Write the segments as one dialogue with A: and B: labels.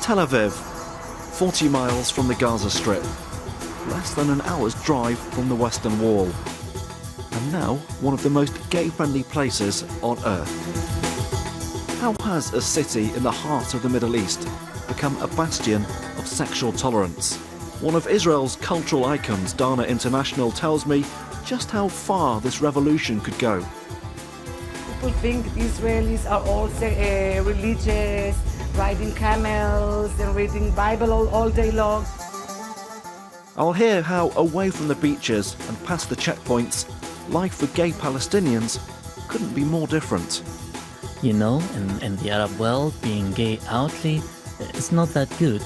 A: Tel Aviv, 40 miles from the Gaza Strip, less than an hour's drive from the Western Wall, and now one of the most gay-friendly places on Earth. How has a city in the heart of the Middle East become a bastion of sexual tolerance? One of Israel's cultural icons, Donna International, tells me just how far this revolution could go.
B: People think Israelis are all religious, riding camels and reading Bible all day long.
A: I'll hear how, away from the beaches and past the checkpoints, life for gay Palestinians couldn't be more different.
C: You know, in the Arab world, being gay outly is not that good.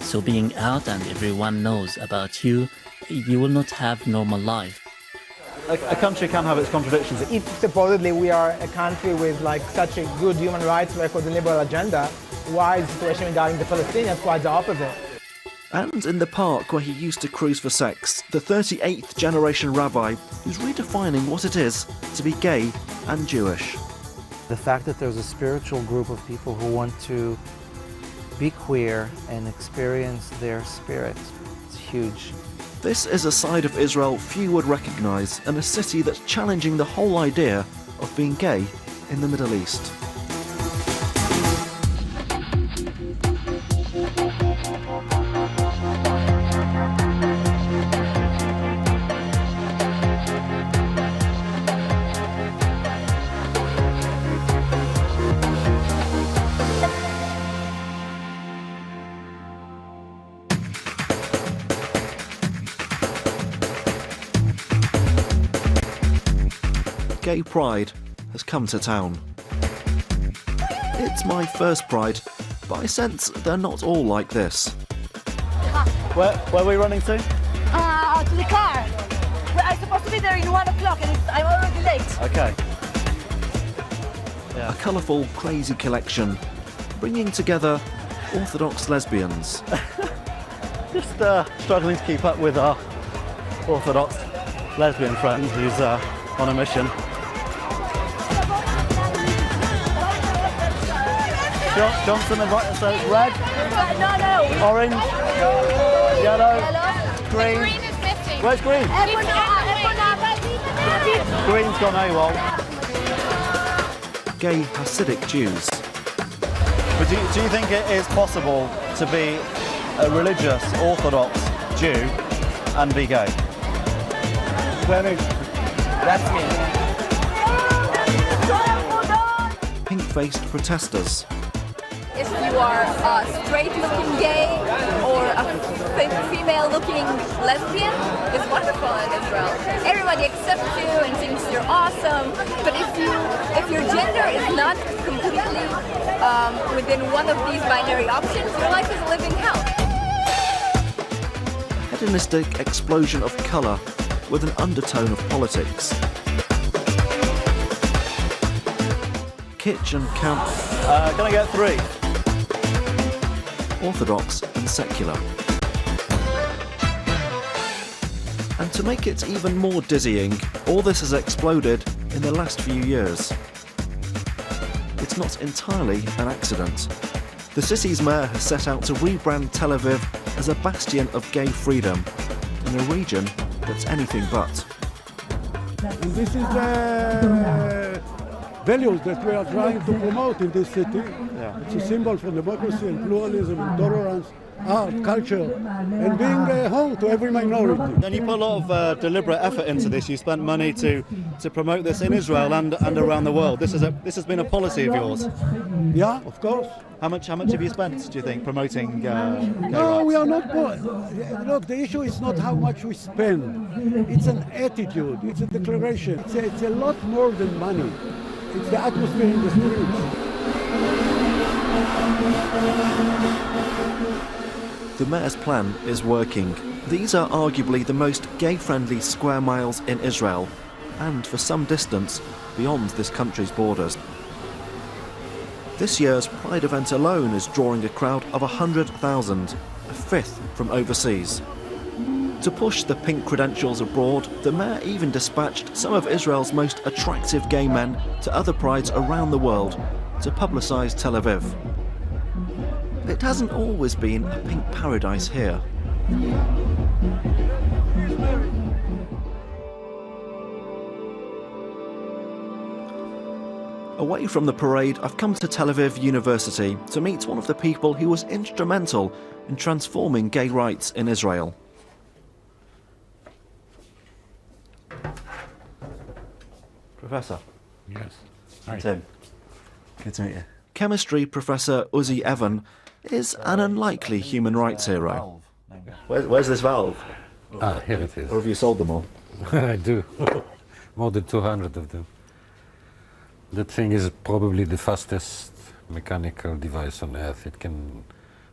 C: So being out and everyone knows about you, you will not have normal life.
D: A country can have its contradictions.
E: If supposedly we are a country with like such a good human rights record and liberal agenda, why is the situation regarding the Palestinians quite the opposite?
A: And in the park where he used to cruise for sex, the 38th generation rabbi is redefining what it is to be gay and Jewish.
F: The fact that there's a spiritual group of people who want to be queer and experience their spirit, it's huge.
A: This is a side of Israel few would recognise, and a city that's challenging the whole idea of being gay in the Middle East. Gay Pride has come to town. It's my first Pride, but I sense they're not all like this.
D: Where are we running to?
G: To the car. I'm supposed to be there in 1 o'clock and I'm already late.
D: Okay.
A: A colourful, crazy collection, bringing together Orthodox lesbians.
D: Just struggling to keep up with our Orthodox lesbian friends who's on a mission. Johnson and right, so it's red,
G: No.
D: orange, yellow, green.
G: Green is missing.
D: Where's green? Green's gone AWOL.
A: Gay Hasidic Jews.
D: But do you think it is possible to be a religious Orthodox Jew and be gay?
E: That's me.
A: Pink-faced protesters.
G: If you are a straight-looking gay or a female-looking lesbian, it's wonderful in Israel. Everybody accepts you and thinks you're awesome. But if your gender is not completely within one of these binary options, your life is a living hell.
A: Hedonistic explosion of colour with an undertone of politics. Kitsch and camp.
D: Can I get 3?
A: Orthodox and secular. And to make it even more dizzying, all this has exploded in the last few years. It's not entirely an accident. The city's mayor has set out to rebrand Tel Aviv as a bastion of gay freedom in a region that's anything but.
H: And this is the values that we are trying to promote in this city.
D: Yeah.
H: It's a symbol for democracy and pluralism and tolerance, art, culture, and being home to every minority.
D: And you put a lot of deliberate effort into this. You spent money to promote this in Israel and around the world. This has been a policy of yours.
H: Yeah, of course.
D: How much have you spent, do you think, promoting gay
H: No,
D: rights?
H: we are not. Look, the issue is not how much we spend. It's an attitude. It's a declaration. It's a lot more than money. It's the atmosphere in the streets.
A: The mayor's plan is working. These are arguably the most gay-friendly square miles in Israel, and for some distance beyond this country's borders. This year's Pride event alone is drawing a crowd of 100,000, a fifth from overseas. To push the pink credentials abroad, the mayor even dispatched some of Israel's most attractive gay men to other prides around the world to publicise Tel Aviv. It hasn't always been a pink paradise here. Away from the parade, I've come to Tel Aviv University to meet one of the people who was instrumental in transforming gay rights in Israel. Professor.
I: Yes.
A: Hi. Tim. Good to meet you. Chemistry Professor Ossie Evans is an unlikely human rights hero. Where's this valve?
I: Ah, here it is.
A: Or have you sold them all?
I: I do. More than 200 of them. That thing is probably the fastest mechanical device on Earth. It can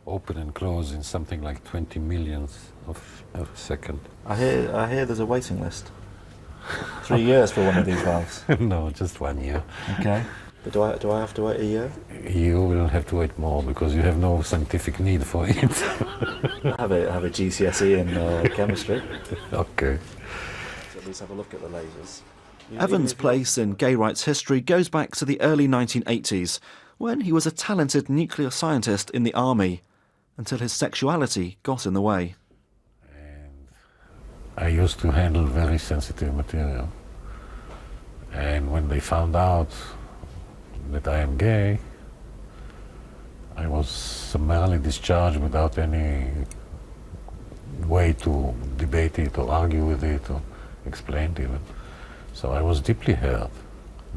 I: open and close in something like 20 millionths of a second.
A: I hear there's a waiting list. 3 years for one of these valves.
I: No, just 1 year.
A: Okay. But do I have to wait a year?
I: You will have to wait more because you have no scientific need for it.
A: I have a GCSE in chemistry.
I: Okay.
A: So at least have a look at the lasers. Evans' place in gay rights history goes back to the early 1980s, when he was a talented nuclear scientist in the army, until his sexuality got in the way.
I: And I used to handle very sensitive material. And when they found out that I am gay, I was summarily discharged without any way to debate it or argue with it or explain it even. So I was deeply hurt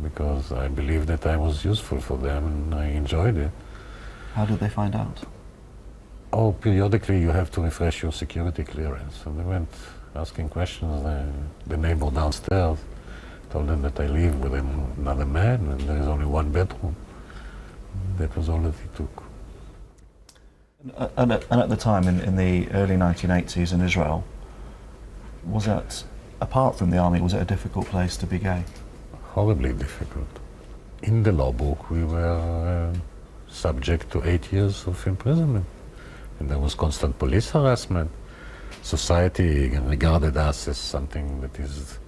I: because I believed that I was useful for them and I enjoyed it.
A: How did they find out?
I: Oh, periodically you have to refresh your security clearance. And they went asking questions. The neighbor downstairs told them that I live with another man and there is only one bedroom. That was all that he took.
A: And at the time, in the early 1980s in Israel, was that, apart from the army, was it a difficult place to be gay?
I: Horribly difficult. In the law book, we were subject to 8 years of imprisonment. And there was constant police harassment. Society regarded us as something that is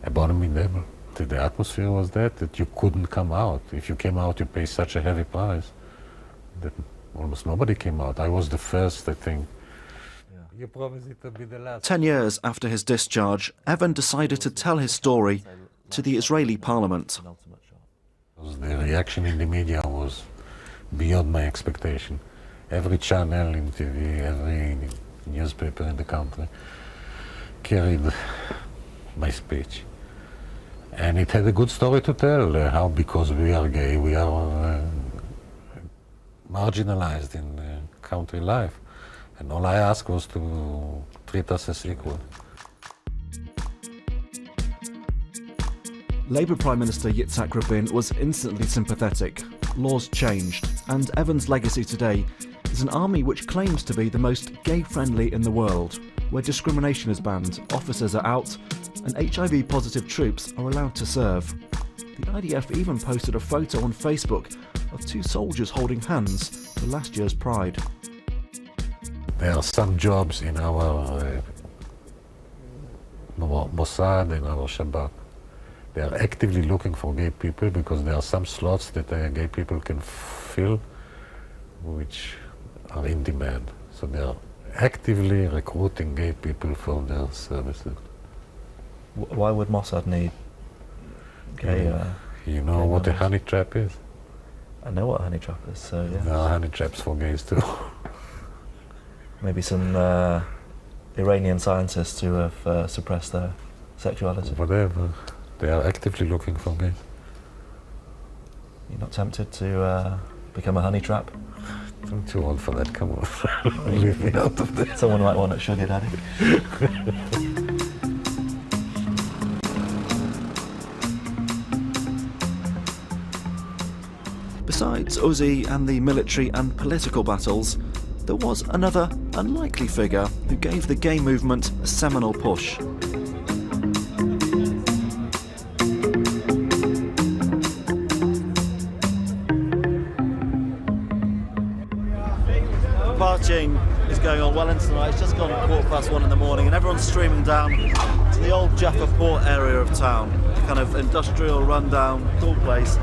I: abominable. The atmosphere was that you couldn't come out. If you came out, you pay such a heavy price that almost nobody came out. I was the first, I think. Yeah. You promised it to be the last.
A: 10 years after his discharge, Evan decided to tell his story to the Israeli parliament.
I: The reaction in the media was beyond my expectation. Every channel in TV, every newspaper in the country carried my speech. And it had a good story to tell, how because we are gay, we are marginalized in country life. And all I asked was to treat us as equal.
A: Labour Prime Minister Yitzhak Rabin was instantly sympathetic. Laws changed, and Evans' legacy today is an army which claims to be the most gay-friendly in the world, where discrimination is banned, officers are out, and HIV-positive troops are allowed to serve. The IDF even posted a photo on Facebook of two soldiers holding hands for last year's Pride.
I: There are some jobs in our Mossad and our Shabbat. They are actively looking for gay people because there are some slots that gay people can fill which are in demand. So they are actively recruiting gay people for their services.
A: Why would Mossad need gay?
I: You know
A: gay
I: what
A: members?
I: a honey trap is?
A: I know what a honey trap is, so yeah.
I: There are honey traps for gays too.
A: Maybe some Iranian scientists who have suppressed their sexuality.
I: Whatever. They are actively looking for gays.
A: You're not tempted to become a honey trap?
I: I'm too old for that, come on. Leave me out of this.
A: Someone might want a sugar daddy. Besides Ossie and the military and political battles, there was another unlikely figure who gave the gay movement a seminal push. Partying is going on well into the night. It's just gone 1:15 in the morning and everyone's streaming down to the old Jaffa Port area of town. Kind of industrial, rundown, cool place.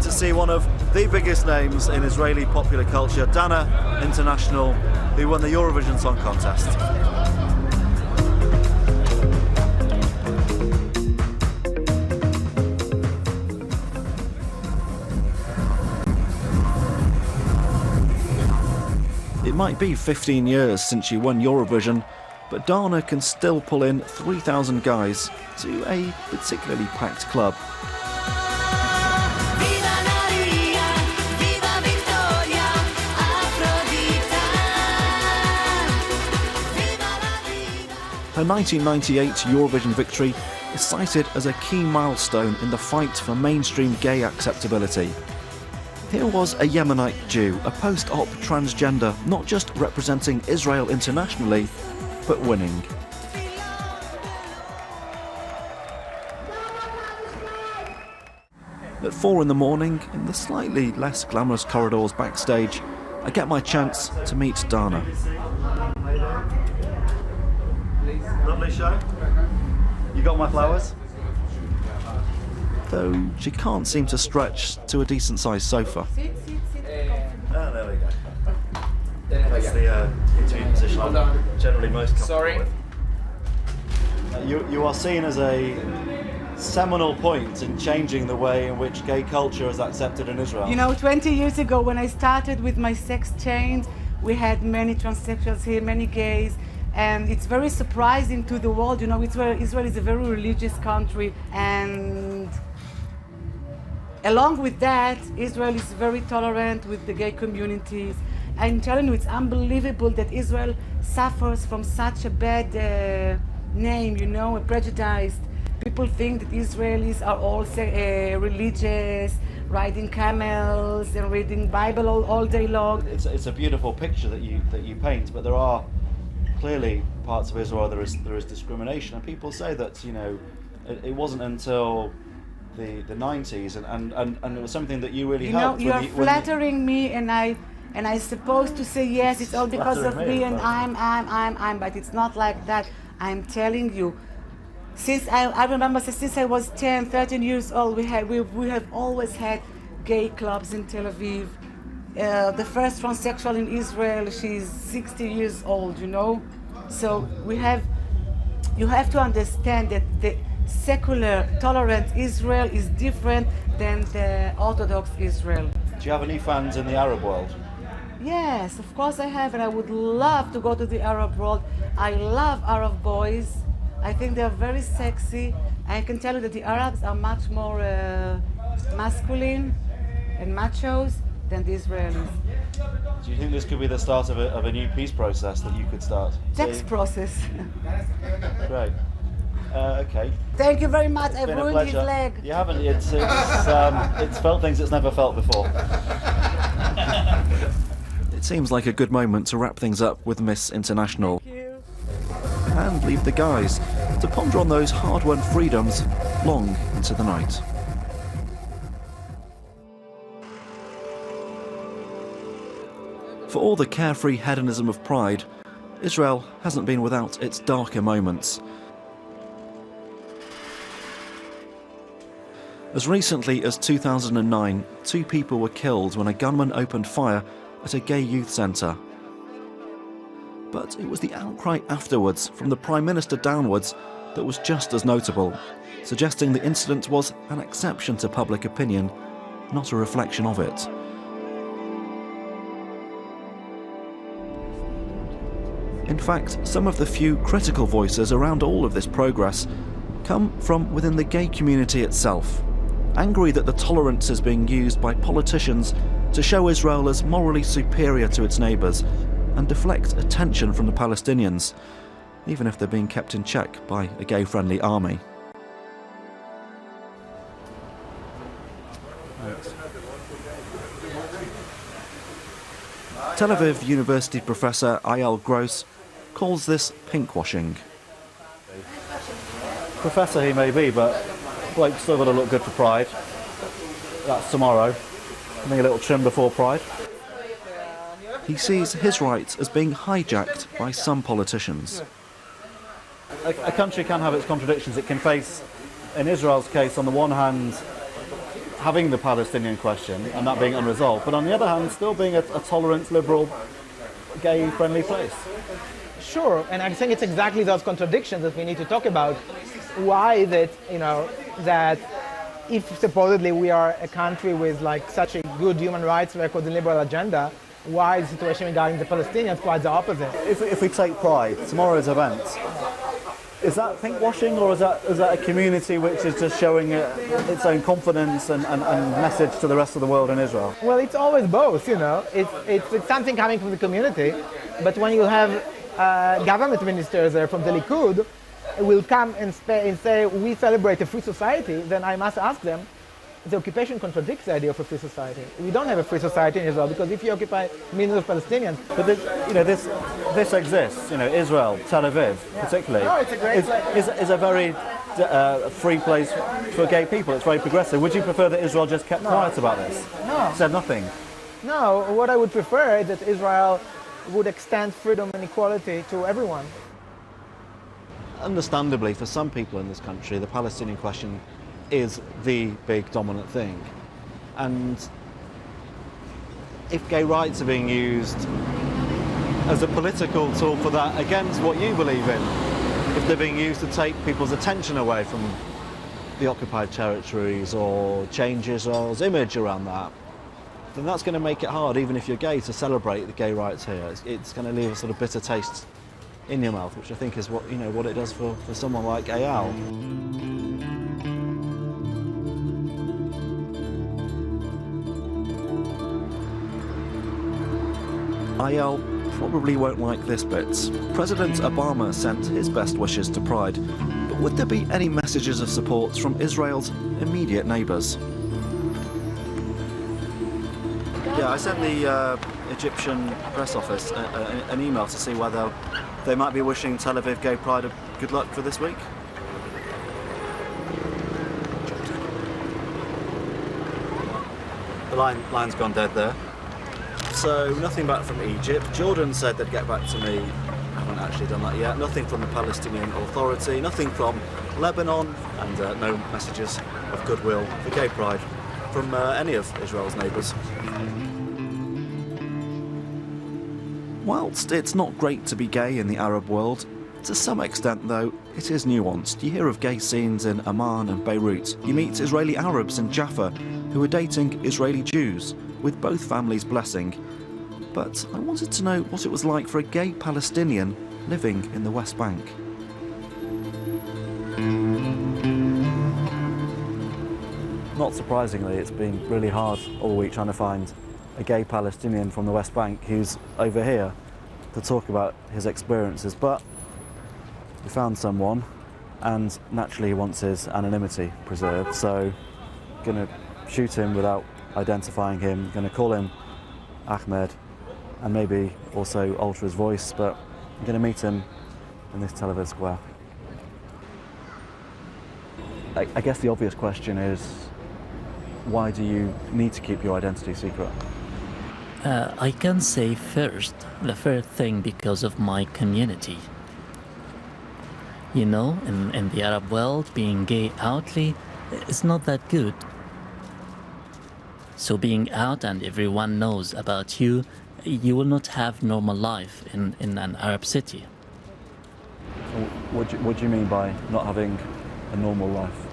A: to see one of the biggest names in Israeli popular culture, Donna International, who won the Eurovision Song Contest. It might be 15 years since she won Eurovision, but Donna can still pull in 3,000 guys to a particularly packed club. Her 1998 Eurovision victory is cited as a key milestone in the fight for mainstream gay acceptability. Here was a Yemenite Jew, a post-op transgender, not just representing Israel internationally, but winning. At 4 in the morning, in the slightly less glamorous corridors backstage, I get my chance to meet Donna. Lovely show. You got my flowers? Though she can't seem to stretch to a decent-sized sofa.
B: Sit.
A: Oh, there we go. That's the interview position I'm generally most comfortable with. You are seen as a seminal point in changing the way in which gay culture is accepted in Israel.
B: You know, 20 years ago when I started with my sex change, we had many transsexuals here, many gays, and it's very surprising to the world. You know, Israel is a very religious country, and along with that, Israel is very tolerant with the gay communities. I'm telling you, it's unbelievable that Israel suffers from such a bad name, you know, prejudiced. People think that Israelis are all religious, riding camels and reading Bible all day long.
A: It's a beautiful picture that you paint, but there are clearly parts of Israel there is discrimination, and people say that, you know, it wasn't until the 90s and it was something that you really helped.
B: You know, you're flattering me, and I'm supposed to say yes, it's all because of me, and I'm, but it's not like that. I'm telling you, since I remember since I was 10, 13 years old, we have always had gay clubs in Tel Aviv. The first transsexual in Israel, she's 60 years old, you know. So you have to understand that the secular, tolerant Israel is different than the Orthodox Israel.
A: Do you have any fans in the Arab world?
B: Yes, of course I have, and I would love to go to the Arab world. I love Arab boys. I think they're very sexy. I can tell you that the Arabs are much more masculine and machos than the Israelis.
A: Do you think this could be the start of a new peace process that you could start?
B: Sex process.
A: Great. Okay.
B: Thank you very much.
A: It's
B: I've
A: been a
B: ruined
A: pleasure.
B: his leg.
A: You haven't. It's felt things it's never felt before. It seems like a good moment to wrap things up with Miss International.
B: Thank you.
A: And leave the guys to ponder on those hard-won freedoms long into the night. For all the carefree hedonism of Pride, Israel hasn't been without its darker moments. As recently as 2009, 2 people were killed when a gunman opened fire at a gay youth centre. But it was the outcry afterwards, from the Prime Minister downwards, that was just as notable, suggesting the incident was an exception to public opinion, not a reflection of it. In fact, some of the few critical voices around all of this progress come from within the gay community itself, angry that the tolerance is being used by politicians to show Israel as morally superior to its neighbours and deflect attention from the Palestinians, even if they're being kept in check by a gay-friendly army. Tel Aviv University professor Ayal Gross calls this pinkwashing.
D: Professor he may be, but bloke's still got to look good for Pride. That's tomorrow. I think a little trim before Pride.
A: He sees his rights as being hijacked by some politicians.
D: A country can have its contradictions. It can face, in Israel's case, on the one hand, having the Palestinian question and that being unresolved, but on the other hand, still being a tolerant, liberal, gay-friendly place.
E: Sure, and I think it's exactly those contradictions that we need to talk about. Why that, that if supposedly we are a country with like such a good human rights record and liberal agenda, why is the situation regarding the Palestinians quite the opposite?
D: If we take Pride, tomorrow's event, is that pinkwashing, or is that a community which is just showing its own confidence and message to the rest of the world in Israel?
E: Well, it's always both, It's something coming from the community, but when you have government ministers there from the Likud will come and say, we celebrate a free society, then I must ask them, the occupation contradicts the idea of a free society. We don't have a free society in Israel, because if you occupy millions of Palestinians...
D: But this exists, Israel, Tel Aviv particularly,
E: no, it's a great
D: is a very free place for gay people. It's very progressive. Would you prefer that Israel just kept quiet about this?
E: No.
D: Said nothing?
E: No, what I would prefer is that Israel would extend freedom and equality to everyone.
A: Understandably, for some people in this country, the Palestinian question is the big dominant thing. And if gay rights are being used as a political tool for that against what you believe in, if they're being used to take people's attention away from the occupied territories or change Israel's image around that, then that's going to make it hard, even if you're gay, to celebrate the gay rights here. It's going to leave a sort of bitter taste in your mouth, which I think is what it does for someone like Eyal. Eyal probably won't like this bit. President Obama sent his best wishes to Pride, but would there be any messages of support from Israel's immediate neighbours? Yeah, I sent the Egyptian press office an email to see whether they might be wishing Tel Aviv Gay Pride a good luck for this week. The line's gone dead there. So nothing back from Egypt. Jordan said they'd get back to me. I haven't actually done that yet. Nothing from the Palestinian Authority. Nothing from Lebanon, and no messages of goodwill for Gay Pride from any of Israel's neighbours. Whilst it's not great to be gay in the Arab world, to some extent though, it is nuanced. You hear of gay scenes in Amman and Beirut. You meet Israeli Arabs in Jaffa who are dating Israeli Jews, with both families' blessing. But I wanted to know what it was like for a gay Palestinian living in the West Bank. Not surprisingly, it's been really hard all week trying to find a gay Palestinian from the West Bank who's over here to talk about his experiences, but we found someone, and naturally he wants his anonymity preserved, so I'm going to shoot him without identifying him. I'm going to call him Ahmed and maybe also alter his voice, but I'm going to meet him in this Tel Aviv square. I guess the obvious question is, why do you need to keep your identity secret?
C: I can say the first thing, because of my community. In the Arab world, being gay outly is not that good. So being out and everyone knows about you, you will not have normal life in an Arab city.
D: What do you mean by not having a normal life?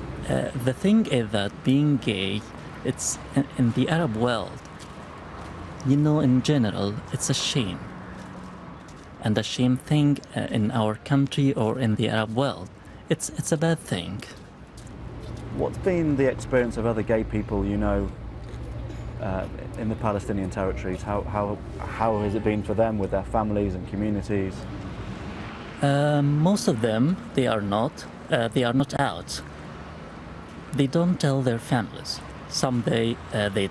C: The thing is that being gay, it's in the Arab world, in general, it's a shame. And a shame thing in our country or in the Arab world, it's a bad thing.
D: What's been the experience of other gay people in the Palestinian territories? How has it been for them with their families and communities?
C: Most of them, they are not out. They don't tell their families. Some they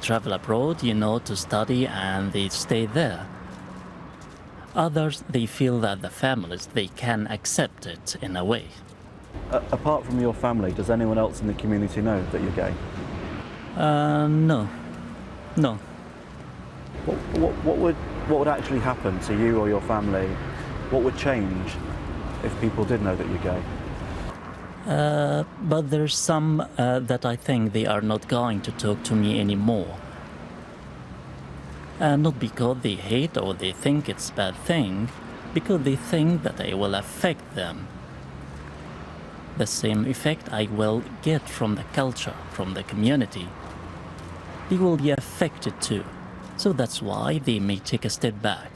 C: travel abroad, to study, and they stay there. Others, they feel that the families, they can accept it in a way.
D: Apart from your family, does anyone else in the community know that you're gay?
C: No.
D: What would actually happen to you or your family? What would change if people did know that you're gay?
C: But there's some that I think they are not going to talk to me anymore. Not because they hate or they think it's a bad thing, because they think that I will affect them. The same effect I will get from the culture, from the community. They will be affected too, so that's why they may take a step back.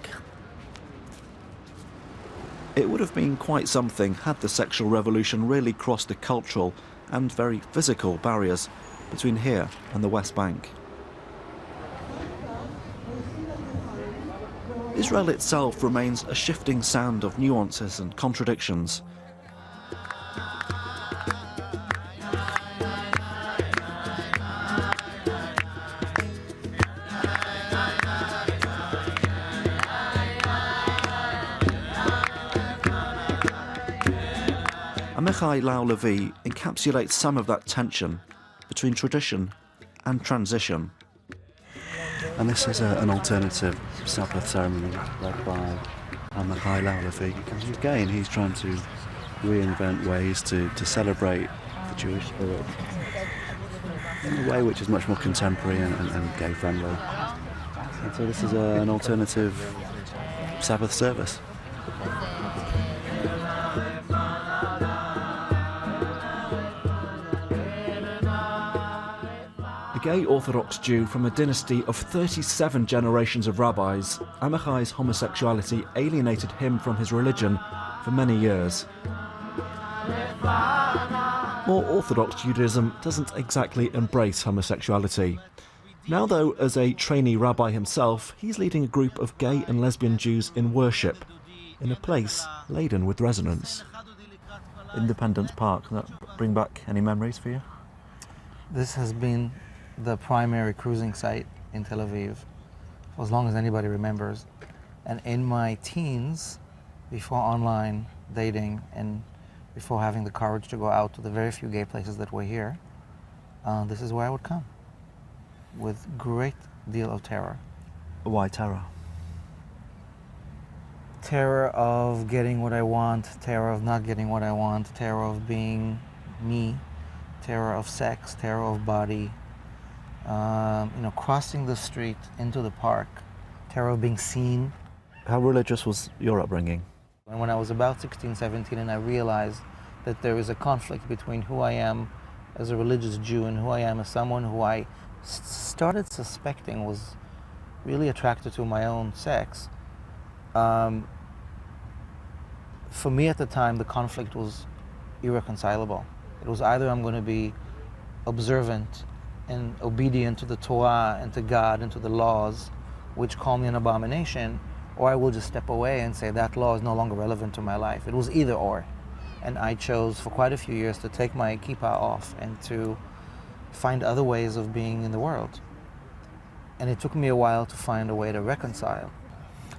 A: It would have been quite something had the sexual revolution really crossed the cultural and very physical barriers between here and the West Bank. Israel itself remains a shifting sound of nuances and contradictions. Amichai Lau-Levi encapsulates some of that tension between tradition and transition.
D: And this is an alternative Sabbath ceremony led by Amichai Lau-Levi. Again, he's trying to reinvent ways to celebrate the Jewish spirit in a way which is much more contemporary and gay-friendly. And so this is an alternative Sabbath service.
A: A gay Orthodox Jew from a dynasty of 37 generations of rabbis, Amichai's homosexuality alienated him from his religion for many years. More Orthodox Judaism doesn't exactly embrace homosexuality. Now, though, as a trainee rabbi himself, he's leading a group of gay and lesbian Jews in worship, in a place laden with resonance. Independence Park, does that bring back any memories for you?
F: This has been the primary cruising site in Tel Aviv for as long as anybody remembers. And in my teens, before online dating and before having the courage to go out to the very few gay places that were here, this is where I would come with great deal of terror.
D: Why terror?
F: Terror of getting what I want, terror of not getting what I want, terror of being me, terror of sex, terror of body, crossing the street into the park, terror of being seen.
D: How religious was your upbringing?
F: And when I was about 16, 17, and I realized that there is a conflict between who I am as a religious Jew and who I am as someone who I started suspecting was really attracted to my own sex. For me at the time, the conflict was irreconcilable. It was either I'm going to be observant and obedient to the Torah and to God and to the laws, which call me an abomination, or I will just step away and say that law is no longer relevant to my life. It was either or. And I chose for quite a few years to take my kippah off and to find other ways of being in the world. And it took me a while to find a way to reconcile.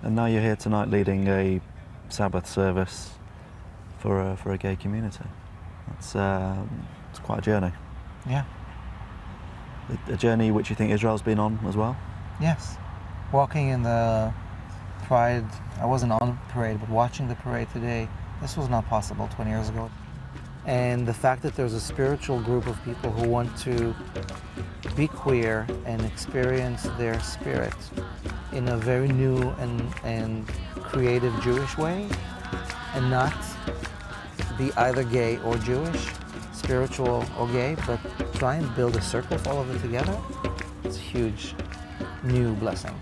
D: And now you're here tonight leading a Sabbath service for a gay community. It's quite a journey.
F: Yeah.
D: A journey which you think Israel's been on as well?
F: Yes. Walking in the Pride, I wasn't on the parade, but watching the parade today, this was not possible 20 years ago. And the fact that there's a spiritual group of people who want to be queer and experience their spirit in a very new and creative Jewish way, and not be either gay or Jewish, spiritual or gay, but try and build a circle for all of it together, it's a huge new blessing.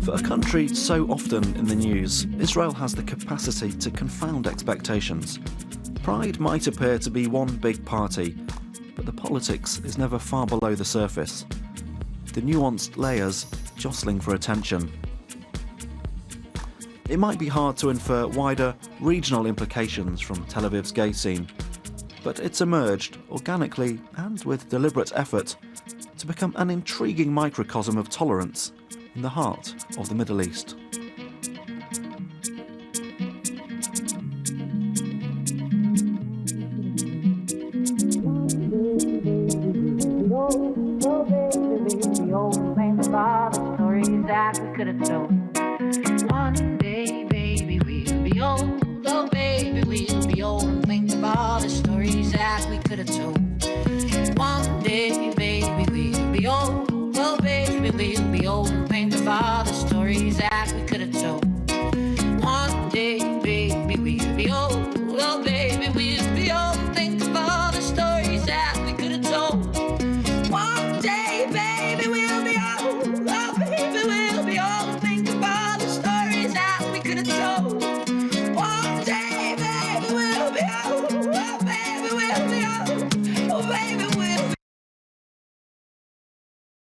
A: For a country so often in the news, Israel has the capacity to confound expectations. Pride might appear to be one big party, but the politics is never far below the surface. The nuanced layers jostling for attention. It might be hard to infer wider regional implications from Tel Aviv's gay scene, but it's emerged organically and with deliberate effort to become an intriguing microcosm of tolerance in the heart of the Middle East.
J: could have told. One day, baby, we'll be old. Oh, baby, we'll be old and think of all the stories that we could have told. One day, baby, we'll be old. Oh, baby, we'll be old and think of all the stories that we could have told.